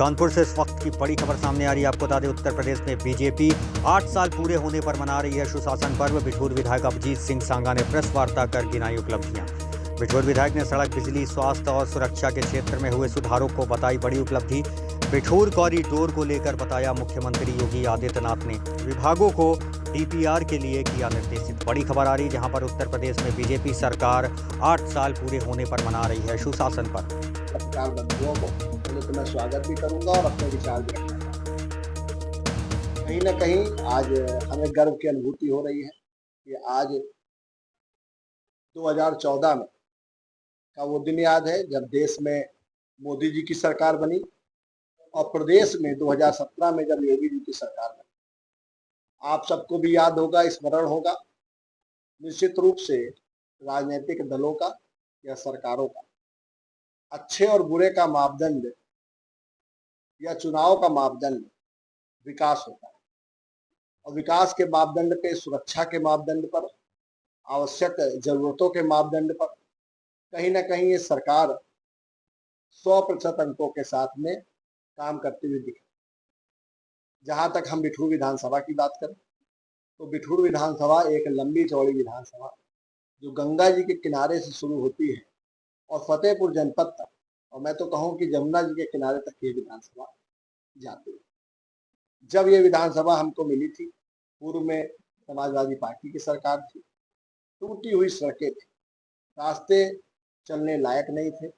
कानपुर से इस वक्त की बड़ी खबर सामने आ रही है। आपको बता दें, उत्तर प्रदेश में बीजेपी 8 साल पूरे होने पर मना रही है सुशासन पर्व। बिठूर विधायक अभिजीत सिंह सांगा ने प्रेस वार्ता कर गिनाई उपलब्धियां। बिठूर विधायक ने सड़क, बिजली, स्वास्थ्य और सुरक्षा के क्षेत्र में हुए सुधारों को बताई बड़ी उपलब्धि। बिठूर कॉरिडोर को लेकर बताया मुख्यमंत्री योगी आदित्यनाथ ने विभागों को डीपीआर के लिए किया निर्देशित। बड़ी खबर आ रही है, जहां पर उत्तर प्रदेश में बीजेपी सरकार 8 साल पूरे होने पर मना रही है सुशासन पर्व। पत्रकार बंधुओं को पहले तो मैं स्वागत भी करूंगा और अपने विचार भी रखना चाहूंगा। कहीं ना कहीं आज हमें गर्व की अनुभूति हो रही है कि आज 2014 में का वो दिन याद है जब देश में मोदी जी की सरकार बनी और प्रदेश में 2017 में जब योगी जी की सरकार बनी। आप सबको भी याद होगा, स्मरण होगा निश्चित रूप से राजनीतिक दलों का या सरकारों का अच्छे और बुरे का मापदंड या चुनाव का मापदंड विकास होता है और विकास के मापदंड पे, सुरक्षा के मापदंड पर, आवश्यक जरूरतों के मापदंड पर कहीं ना कहीं ये सरकार 100% अंकों के साथ में काम करती हुई दिखे। जहां तक हम बिठूर विधानसभा की बात करें तो बिठूर विधानसभा एक लंबी चौड़ी विधानसभा जो गंगा जी के किनारे से शुरू होती है और फतेहपुर जनपद तक, और मैं तो कहूं कि जमुना जी के किनारे तक ये विधानसभा जाती है। जब ये विधानसभा हमको मिली थी, पूर्व में समाजवादी पार्टी की सरकार थी, टूटी हुई सड़कें थी, रास्ते चलने लायक नहीं थे।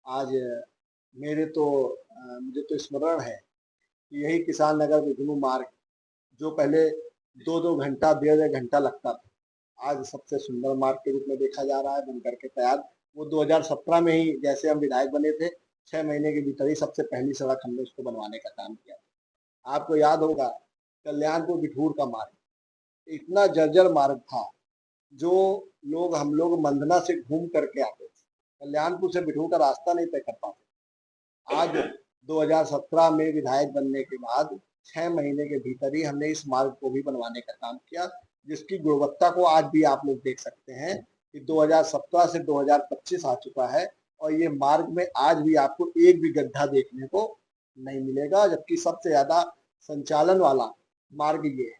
आज मुझे तो स्मरण है कि यही किसान नगर विष्णु मार्ग जो पहले 2-2 घंटा, 1.5 घंटा लगता था, आज सबसे सुंदर मार्ग के रूप में देखा जा रहा है, बन करके तैयार। वो 2017 में ही जैसे हम विधायक बने थे, 6 महीने के भीतर ही सबसे पहली सड़क हमने उसको बनवाने का काम किया। आपको याद होगा कल्याणपुर बिठूर का मार्ग इतना जर्जर मार्ग था जो हम लोग मंदना से घूम करके आते थे, कल्याणपुर से बिठूर का रास्ता नहीं तय कर पाते। आज 2017 में विधायक बनने के बाद 6 महीने के भीतर ही हमने इस मार्ग को भी बनवाने का काम किया, जिसकी गुणवत्ता को आज भी आप लोग देख सकते हैं कि 2017 से 2025 आ चुका है और ये मार्ग में आज भी आपको एक भी गड्ढा देखने को नहीं मिलेगा, जबकि सबसे ज्यादा संचालन वाला मार्ग ये है।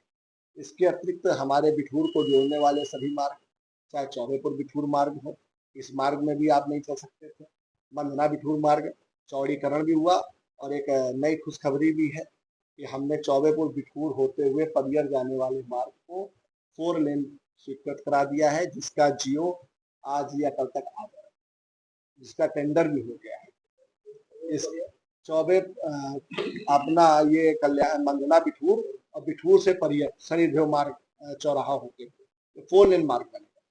इसके अतिरिक्त हमारे बिठूर को जोड़ने वाले सभी मार्ग, चाहे चौबेपुर बिठूर मार्ग हो, इस मार्ग में भी आप नहीं चल सकते थे। मंदना बिठूर मार्ग चौड़ीकरण भी हुआ और एक नई खुशखबरी भी है कि हमने चौबेपुर बिठूर होते हुए पदियर जाने वाले मार्ग को 4 लेन स्वीकृत करा दिया है, जिसका जियो आज या कल तक आ जाएगा, जिसका टेंडर भी हो गया है। इस चौबे अपना ये कल्याण मंदना बिठूर और बिठूर से परियर शनिदेव मार्ग चौराहा होके 4 लेन मार्ग बनेगा।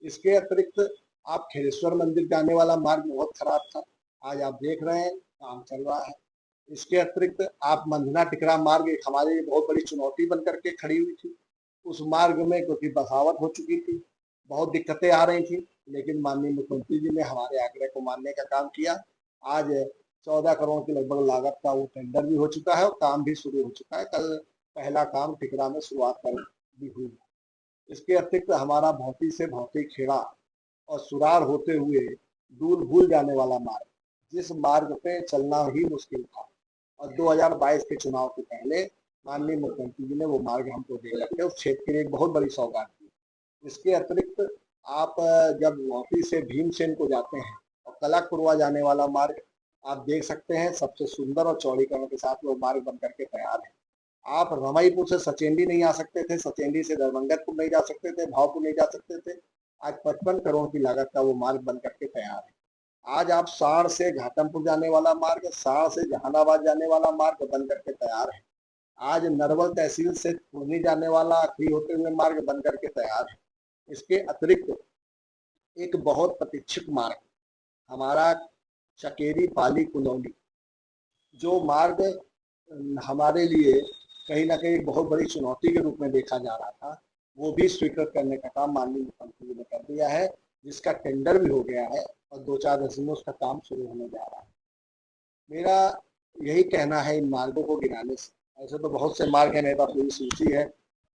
इसके अतिरिक्त आप खेरेश्वर मंदिर जाने वाला मार्ग बहुत खराब था, आज आप देख रहे हैं काम चल रहा है। इसके अतिरिक्त आप मंदना टिकरा मार्ग एक हमारे लिए बहुत बड़ी चुनौती बन करके खड़ी हुई थी। उस मार्ग में क्योंकि बसावट हो चुकी थी, बहुत दिक्कतें आ रही थी, लेकिन माननीय मुख्यमंत्री जी ने हमारे आग्रह को मानने का काम किया। आज 14 करोड़ के लगभग लागत का वो टेंडर भी हो चुका है और काम भी शुरू हो चुका है। कल पहला काम टिकरा में शुरुआत कर भी हुई। इसके अतिरिक्त हमारा भौती से भौती खेड़ा और सुरार होते हुए दूर भूल जाने वाला मार्ग, जिस मार्ग पे चलना ही मुश्किल था और 2022 के चुनाव के पहले माननीय मुख्यमंत्री जी ने वो मार्ग हमको दे रखे, उस क्षेत्र के लिए एक बहुत बड़ी सौगात थी। इसके अतिरिक्त आप जब भौती से भीमसेन को जाते हैं और कलाकुरवा जाने वाला मार्ग आप देख सकते हैं, सबसे सुंदर और चौड़ीकरण के साथ वो मार्ग बन करके तैयार है। आप रमईपुर से सचेंडी नहीं आ सकते थे, सचेंडी से दरभंगतपुर नहीं जा सकते थे, भावपुर नहीं जा सकते थे। आज 55 करोड़ की लागत का वो मार्ग बन करके तैयार है। आज आप साड़ से घाटमपुर जाने वाला मार्ग, साड़ से जहानाबाद जाने वाला मार्ग बन करके तैयार है। आज नरवल तहसील से पुरनी जाने वाला आखिरी होते हुए मार्ग बन करके तैयार है। इसके अतिरिक्त एक बहुत प्रतीक्षित मार्ग हमारा चकेरी पाली कुनौली, जो मार्ग हमारे लिए कहीं ना कहीं बहुत बड़ी चुनौती के रूप में देखा जा रहा था, वो भी स्वीकृत करने का काम माननीय मुख्यमंत्री जी ने कर दिया है, जिसका टेंडर भी हो गया है और 2-4 दिनों में उसका काम शुरू होने जा रहा है। मेरा यही कहना है इन मार्गों को गिनाने से, ऐसे तो बहुत से मार्ग है, मेरे पास पूरी सूची है,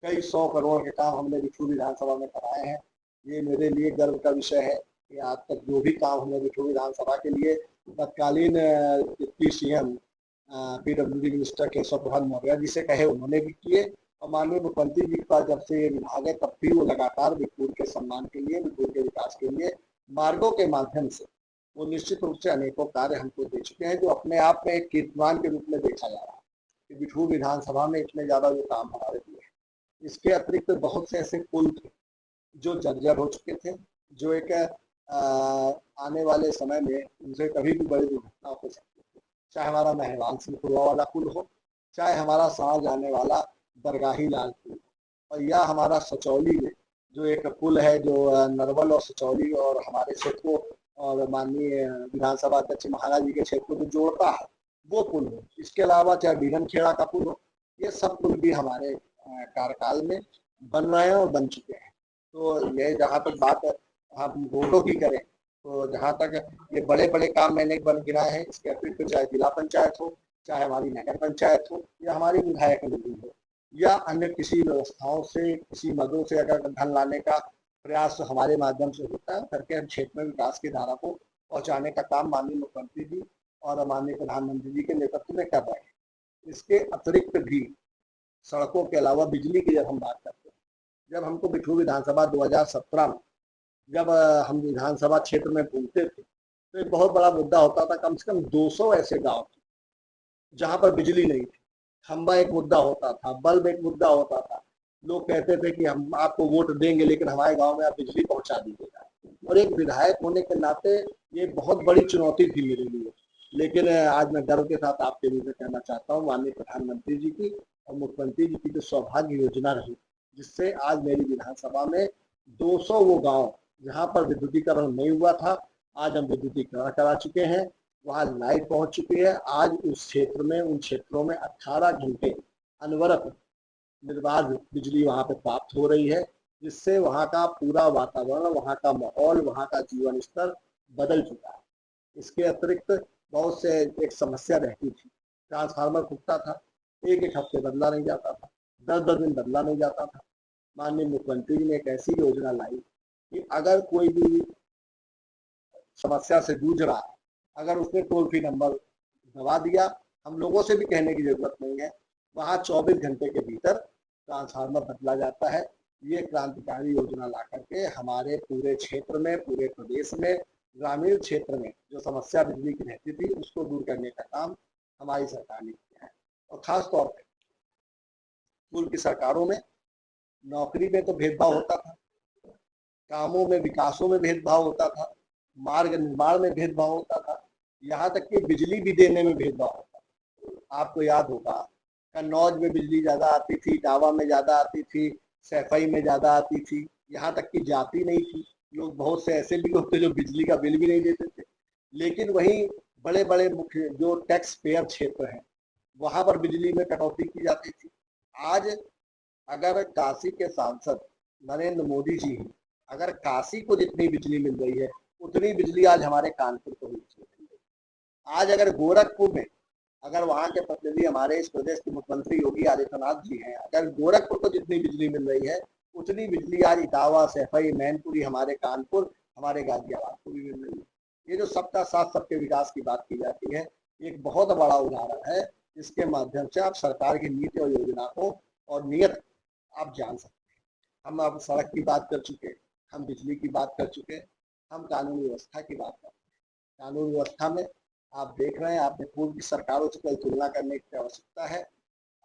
कई 100 करोड़ के काम हमने बिठूर विधानसभा में कराए हैं। ये मेरे लिए गर्व का विषय है कि आज तक जो भी काम हमने बिठूर विधानसभा के लिए तत्कालीन deputy CM PWD minister Keshav Prasad Maurya ji से कहे, उन्होंने भी किए। और माननीय मुख्यमंत्री जी के पास जब से ये विभाग है तब भी वो लगातार बिठूर के सम्मान के लिए, बिठूर के विकास के लिए मार्गों के माध्यम से वो निश्चित रूप से अनेकों कार्य हमको दे चुके हैं, जो अपने आप में एक कीर्तिमान के रूप में देखा जा रहा है कि बिठूर विधानसभा में इतने ज्यादा जो काम हमारे हुए हैं। इसके अतिरिक्त बहुत से ऐसे पुल थे जो जर्जर हो चुके थे, जो एक आने वाले समय में उनसे कभी भी बड़ी दुर्घटना हो सकती है। चाहे हमारा महरवान सिंहपुरवा वाला पुल हो, चाहे हमारा साँझ जाने वाला दरगाही लाल पुल, और या हमारा सचौली में जो एक पुल है जो नरवल और सचौली और हमारे क्षेत्र को और माननीय विधानसभा अध्यक्ष महाराज जी के क्षेत्र को जोड़ता है, वो पुल हो। इसके अलावा चाहे बीरन खेड़ा का पुल हो, ये सब पुल भी हमारे कार्यकाल में बन रहे हैं और बन चुके हैं। तो ये जहाँ तक बात हम रोडों की करें, तो जहाँ तक ये बड़े बड़े काम मैंने बन गिराए हैं, इसके अतिरिक्त चाहे जिला पंचायत हो, चाहे हमारी नगर पंचायत हो, या हमारी विधायक मंडली हो, या अन्य किसी व्यवस्थाओं से, किसी मदों से अगर धन लाने का प्रयास हमारे माध्यम से होता है, करके हम क्षेत्र में विकास की धारा को पहुंचाने का काम माननीय मुख्यमंत्री जी और माननीय प्रधानमंत्री जी के नेतृत्व में कर रहे हैं। इसके अतिरिक्त भी सड़कों के अलावा बिजली की जब हम बात करते हैं, जब हमको बिठूर विधानसभा 2017 में जब हम विधानसभा क्षेत्र में घूमते थे, तो एक बहुत बड़ा मुद्दा होता था। कम से कम 200 ऐसे गांव थे जहां पर बिजली नहीं थी। खंबा एक मुद्दा होता था, बल्ब एक मुद्दा होता था। लोग कहते थे कि हम आपको वोट देंगे लेकिन हमारे गांव में आप बिजली पहुंचा दीजिएगा। और एक विधायक होने के नाते ये बहुत बड़ी चुनौती थी मेरे लिए। लेकिन आज मैं गर्व के साथ आपके लिए कहना चाहता हूँ, माननीय प्रधानमंत्री जी की और मुख्यमंत्री जी की जो सौभाग्य योजना रही, जिससे आज मेरी विधानसभा में 200 वो गांव जहां पर विद्युतीकरण नहीं हुआ था, आज हम विद्युतीकरण करा चुके हैं। वहां लाइट पहुंच चुकी है। आज उस क्षेत्र में, उन क्षेत्रों में 18 घंटे अनवरत निर्बाध बिजली वहां पे प्राप्त हो रही है, जिससे वहां का पूरा वातावरण, वहां का माहौल, वहां का जीवन स्तर बदल चुका है। इसके अतिरिक्त बहुत से एक समस्या रहती थी, ट्रांसफार्मर फूटता था, एक हफ्ते बदला नहीं जाता था, 10-10 दिन बदला नहीं जाता था। माननीय मुख्यमंत्री जी ने एक ऐसी योजना लाई कि अगर कोई भी समस्या से जूझ रहा है, अगर उसने टोल फ्री नंबर दबा दिया, हम लोगों से भी कहने की जरूरत नहीं है, वहां 24 घंटे के भीतर ट्रांसफार्मर बदला जाता है। ये क्रांतिकारी योजना ला करके हमारे पूरे क्षेत्र में, पूरे प्रदेश में, ग्रामीण क्षेत्र में जो समस्या बिजली की रहती थी, उसको दूर करने का काम हमारी सरकार ने किया है। और खास तौर पर पूर्व की सरकारों में नौकरी में तो भेदभाव होता था, कामों में, विकासों में भेदभाव होता था, मार्ग निर्माण में भेदभाव होता था, यहाँ तक कि बिजली भी देने में भेदभाव होता था। आपको याद होगा, कन्नौज में बिजली ज्यादा आती थी, इटावा में ज्यादा आती थी, सैफई में ज्यादा आती थी, यहाँ तक कि जाती नहीं थी। लोग बहुत से ऐसे भी होते जो बिजली का बिल भी नहीं देते थे। लेकिन वहीं बड़े बड़े मुख्य जो टैक्स पेयर क्षेत्र हैं, वहां पर बिजली में कटौती की जाती थी। आज अगर काशी के सांसद नरेंद्र मोदी जी, अगर काशी को जितनी बिजली मिल रही है, उतनी बिजली आज हमारे कानपुर को भी मिल रही है। आज अगर गोरखपुर में, अगर वहां के प्रतिनिधि हमारे इस प्रदेश के मुख्यमंत्री योगी आदित्यनाथ जी हैं, अगर गोरखपुर को जितनी बिजली मिल रही है, उतनी बिजली आज इटावा, सैफई, मैनपुरी, हमारे कानपुर, हमारे गाजियाबाद को भी मिल रही है। ये जो सबका साथ सबके विकास की बात की जाती है, एक बहुत बड़ा उदाहरण है, जिसके माध्यम से आप सरकार की नीति और योजना को और नियत आप जान सकते हैं। हम अब सड़क की बात कर चुके, हम बिजली की बात कर चुके, हम कानून व्यवस्था की बात करते हैं। कानून व्यवस्था में आप देख रहे हैं, आपने पूर्व की सरकारों से कल तुलना करने की आवश्यकता है।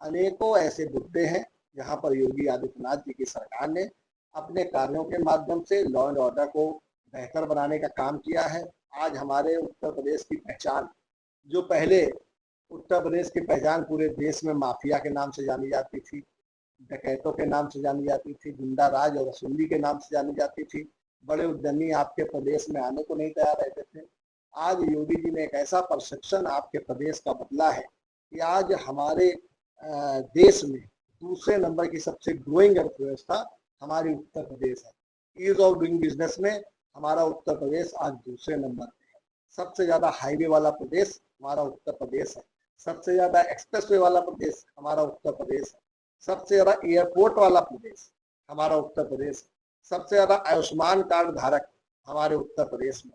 अनेकों ऐसे मुद्दे हैं जहां पर योगी आदित्यनाथ जी की सरकार ने अपने कार्यों के माध्यम से लॉ एंड ऑर्डर को बेहतर बनाने का काम किया है। आज हमारे उत्तर प्रदेश की पहचान, जो पहले उत्तर प्रदेश की पहचान पूरे देश में माफिया के नाम से जानी जाती थी, डकैतों के नाम से जानी जाती थी, गुंडा राज और वसूली के नाम से जानी जाती थी, बड़े उद्यमी आपके प्रदेश में आने को नहीं तैयार रहते थे। आज योगी जी ने एक ऐसा परसेप्शन आपके प्रदेश का बदला है कि आज हमारे देश में दूसरे नंबर की सबसे ग्रोइंग अर्थव्यवस्था हमारी उत्तर प्रदेश है। ईज ऑफ डूइंग बिजनेस में हमारा उत्तर प्रदेश आज दूसरे नंबर पे है। सबसे ज्यादा हाईवे वाला प्रदेश हमारा उत्तर प्रदेश है। सबसे ज्यादा एक्सप्रेसवे वाला प्रदेश हमारा उत्तर प्रदेश है। सबसे ज्यादा एयरपोर्ट वाला प्रदेश हमारा उत्तर प्रदेश है। सबसे ज्यादा आयुष्मान कार्ड धारक हमारे उत्तर प्रदेश में।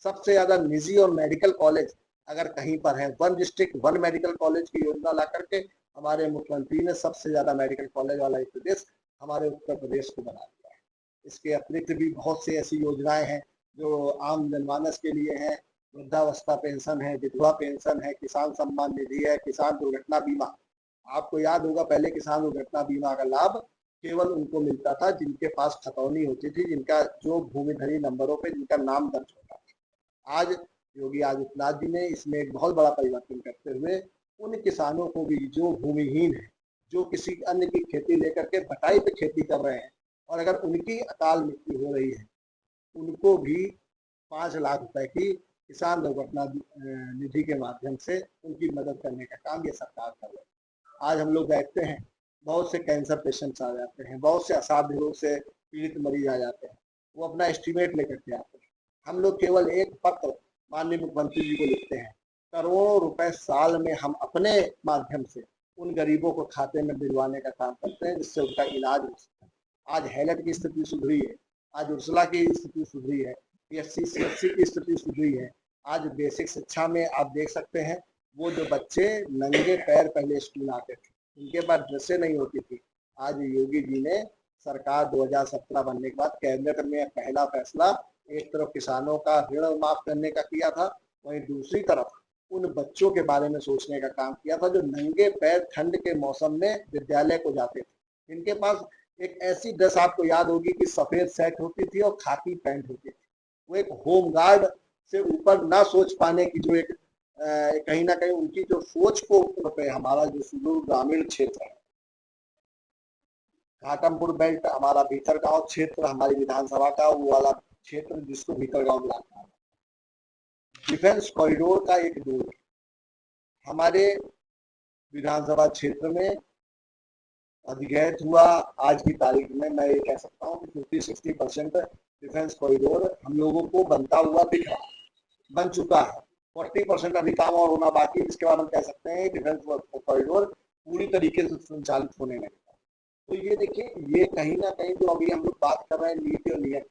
सबसे ज्यादा निजी और मेडिकल कॉलेज अगर कहीं पर है, 1 डिस्ट्रिक्ट 1 मेडिकल कॉलेज की योजना ला करके हमारे मुख्यमंत्री ने सबसे ज्यादा मेडिकल कॉलेज वाला एक प्रदेश हमारे उत्तर प्रदेश को बना दिया है। इसके अतिरिक्त भी बहुत सी ऐसी योजनाएं हैं जो आम जनमानस के लिए हैं। वृद्धावस्था पेंशन है, विधवा पेंशन है, किसान सम्मान निधि है, किसान दुर्घटना बीमा। आपको याद होगा पहले किसान दुर्घटना बीमा का लाभ केवल उनको मिलता था जिनके पास खतौनी होती थी, जिनका जो भूमिधरी नंबरों पे जिनका नाम दर्ज होता था। आज योगी आदित्यनाथ जी ने इसमें एक बहुत बड़ा परिवर्तन करते हुए उन किसानों को भी जो भूमिहीन है, जो किसी अन्य की खेती लेकर के बटाई पे खेती कर रहे हैं और अगर उनकी अकाल मृत्यु हो रही है, उनको भी 5 लाख रुपए की किसान दुर्घटना निधि के माध्यम से उनकी मदद करने का काम ये सरकार कर रही है। आज हम लोग देखते हैं बहुत से कैंसर पेशेंट्स आ जाते हैं, बहुत से असाध्य रोग से पीड़ित मरीज आ जाते हैं, वो अपना एस्टिमेट लेकर के आते हैं। हम लोग केवल एक पत्र माननीय मुख्यमंत्री जी को लिखते हैं, करोड़ों रुपए साल में हम अपने माध्यम से उन गरीबों को खाते में भिजवाने का काम करते हैं जिससे उनका इलाज हो सकता है। आज हैलट की स्थिति सुधरी है, आज उर्सला की स्थिति सुधरी है, PSC की स्थिति सुधरी है। आज बेसिक शिक्षा में आप देख सकते हैं वो जो बच्चे नंगे पैर पहले स्कूल आते थे, उनके पास ड्रेसें नहीं होती थी, आज योगी जी ने सरकार 2017 बनने के बाद कैबिनेट में पहला फैसला एक तरफ किसानों का ऋण माफ करने का किया था, वहीं दूसरी तरफ उन बच्चों के बारे में सोचने का काम किया था जो नंगे पैर ठंड के मौसम में विद्यालय को जाते थे। इनके पास एक ऐसी ड्रेस आपको याद होगी कि सफेद शर्ट होती थी और खाकी पैंट होती थी। वो एक होम गार्ड से ऊपर ना सोच पाने की जो एक कहीं ना कहीं उनकी जो सोच को पे हमारा जो सुदूर ग्रामीण क्षेत्र है, घाटमपुर बेल्ट हमारा भीतर गांव क्षेत्र, हमारी विधानसभा का वो वाला क्षेत्र जिसको भीतर गांव बुलाता है, डिफेंस कॉरिडोर का एक दूर हमारे विधानसभा क्षेत्र में अधिगृहित हुआ। आज की तारीख में मैं ये कह सकता हूँ कि 50-60% डिफेंस कॉरिडोर हम लोगों को बनता हुआ दिख रहा, बन चुका है। 40% अभी काम और होना बाकी, इसके बाद हम कह सकते हैं डिफेंस कॉरिडोर पूरी तरीके से संचालित होने लगे। तो ये देखिए, ये कहीं ना कहीं जो अभी हम लोग बात कर रहे हैं नीति और नियम,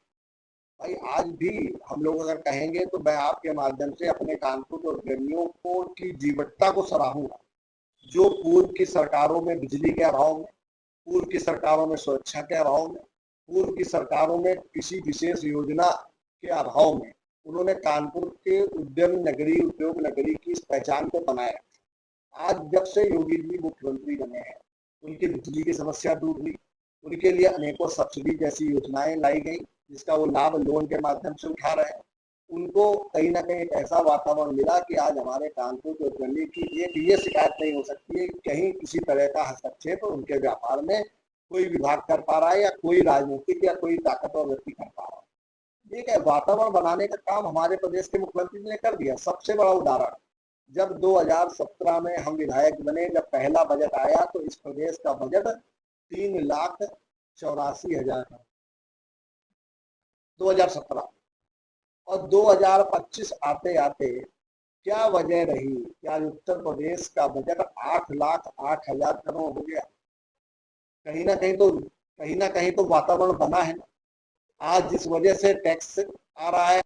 भाई आज भी हम लोग अगर कहेंगे तो मैं आपके माध्यम से अपने कानपुर और गर्मियों को की जीवटता को सराहूंगा। जो पूर्व की सरकारों में बिजली के अभाव में, पूर्व की सरकारों में सुरक्षा के अभाव में, पूर्व की सरकारों में किसी विशेष योजना के अभाव में उन्होंने कानपुर के उद्यम नगरी, उद्योग नगरी की इस पहचान को बनाया। आज जब से योगी जी मुख्यमंत्री बने हैं, उनकी बिजली की समस्या दूर हुई, उनके लिए अनेकों सब्सिडी जैसी योजनाएं लाई गई जिसका वो लाभ लोन के माध्यम से उठा रहे हैं। उनको कहीं ना कहीं एक ऐसा वातावरण मिला कि आज हमारे कानपुर के उद्यमी की ये शिकायत नहीं हो सकती है कि कहीं किसी तरह का हस्तक्षेप उनके व्यापार में कोई विभाग कर पा रहा है या कोई राजनीतिक या कोई ताकतवर व्यक्ति कर पा रहा है। एक वातावरण बनाने का काम हमारे प्रदेश के मुख्यमंत्री ने कर दिया। सबसे बड़ा उदाहरण, जब 2017 में हम विधायक बने, जब पहला बजट आया तो इस प्रदेश का बजट 3,84,000 था 2017, और 2025 आते आते क्या वजह रही कि आज उत्तर प्रदेश का बजट 8,08,000 करोड़ हो गया। कहीं ना कहीं तो वातावरण बना है ना। आज जिस वजह से टैक्स आ रहा है